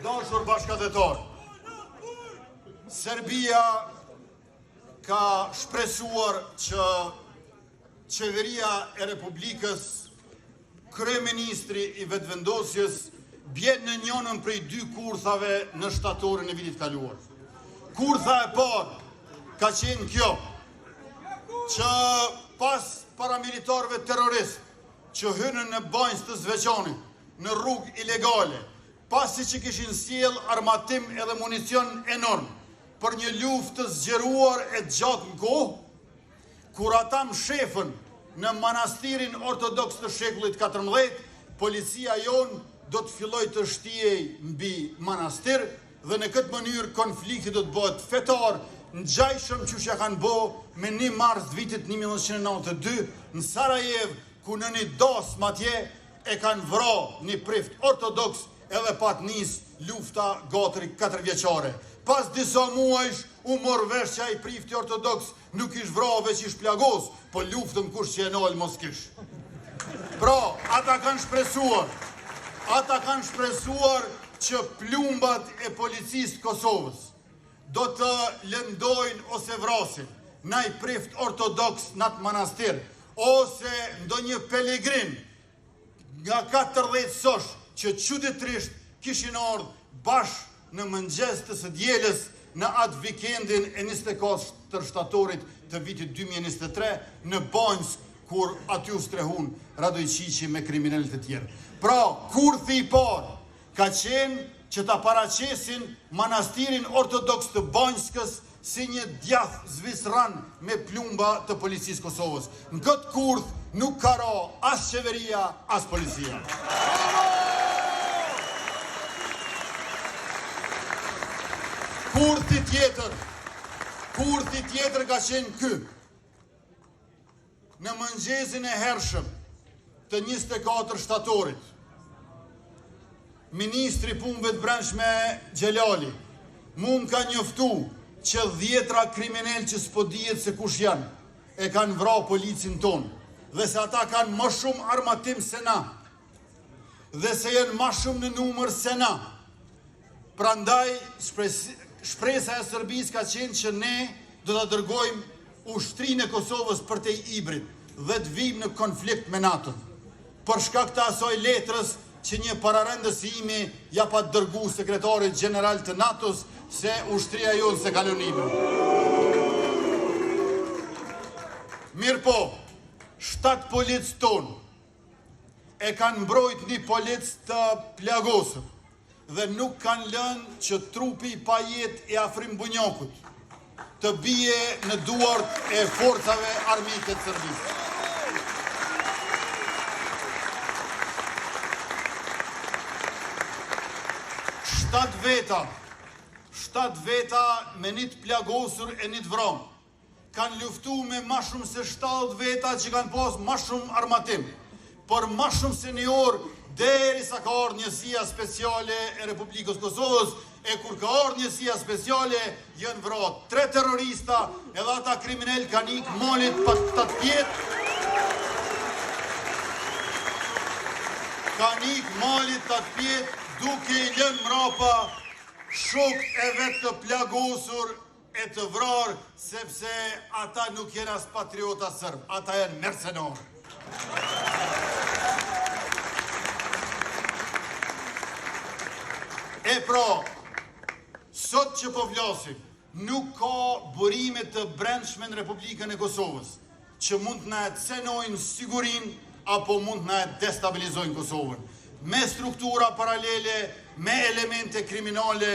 Dashur bashkëdhetar, Serbia ka shpresuar që qeveria e Republikës, kryeministri i vetëvendosjes, bjen në njënën prej 2 kurthave në shtatorin e vitit kaluar. Kurtha e parë ka qenë kjo, që pas paramilitarëve terrorist që hynën në banjës të Zveçanit, në rrugë ilegale, pasi që kishin sjell armatim edhe municion enorm për një luftë të zgjeruar e gjatë në kohë, kur ata mshefën në manastirin ortodoks të shekullit 14, policia jonë do të filloj të shtijej mbi manastir dhe në këtë mënyrë konflikti do të bëhet fetar, ngjajshëm që ja kanë bë me 1 mars të vitit 1992 në Sarajev, ku në një dos matje e kanë vrarë një prift ortodoks edhe pat nis lufta gatri 4 vjeçare. Pas disa muajsh u mor vesh që ai prifti ortodoks nuk ish vrarë veç ish plagos, po luftën kush që e nol mos kish. Pra, ata kanë shpresuar që plumbat e policisë Kosovës do të lëndojnë ose vrasin naj prift ortodoks në atë manastir, ose ndonjë pelegrin nga 40 sosh që çuditërisht kishin ardhur bashkë në mëngjes të së dielës në atë vikendin e 24 shtatorit të vitit 2023 në Banjës, kur aty u strehun Radojqiqi me kriminalët e tjerë. Pra, kurthi i parë ka qenë që ta paraqesin manastirin ortodoks të Banjskës si një djath zvisran me plumba të policisë Kosovës. Në këtë kurth nuk ka ra as qeveria, as policia. Kurthi tjetër ka qenë ky. Në mëngjesin e hershëm të 24 shtatorit, Ministri Punëve të Brendshme Xhelali mu më ka njoftu që 10 kriminal që s'po dihet se kush janë e kanë vrarë policin tonë, dhe se ata kanë më shumë armatim se na, dhe se janë më shumë në numër se na. Prandaj shpresa e Serbisë ka qenë që ne do ta dërgojmë ushtrinë e Kosovës për te Ibrit dhe të vijmë në konflikt me NATO. Për shkak të asoj letrës që një pararendës i imi ja pa dërgu sekretarit general të NATO-s se ushtria jonë se kaloninë. Mirë po, 7 policë tonë e kanë mbrojt një policë të plagosur dhe nuk kanë lënë që trupi i pajet e Afrim Bunjokut të bie në duart e forcave armike të Serbisë. Shtat veta me një të plagosur e një të vronë kanë luftu me ma shumë se 70 veta që kanë pas ma shumë armatim, por ma shumë se një orë derisa ka ardhur njësia speciale e Republikës Kosovës, e kur ka ardhur njësia speciale janë vrarë 3 terrorista, edhe ata kriminal kanë ikë malit pa të pjetë, kanë ikë malit të pjetë duke i lënë mrapa shok e vetë të plagosur e të vrarë, sepse ata nuk jenë as patriota sërbë, ata jenë mercenarë. E pra, sot që po flasim, nuk ka burime të brendshme në Republikën e Kosovës, që mund të na e cenojnë sigurin, apo mund të na e destabilizojnë Kosovën. Me struktura paralele, me elemente kriminale,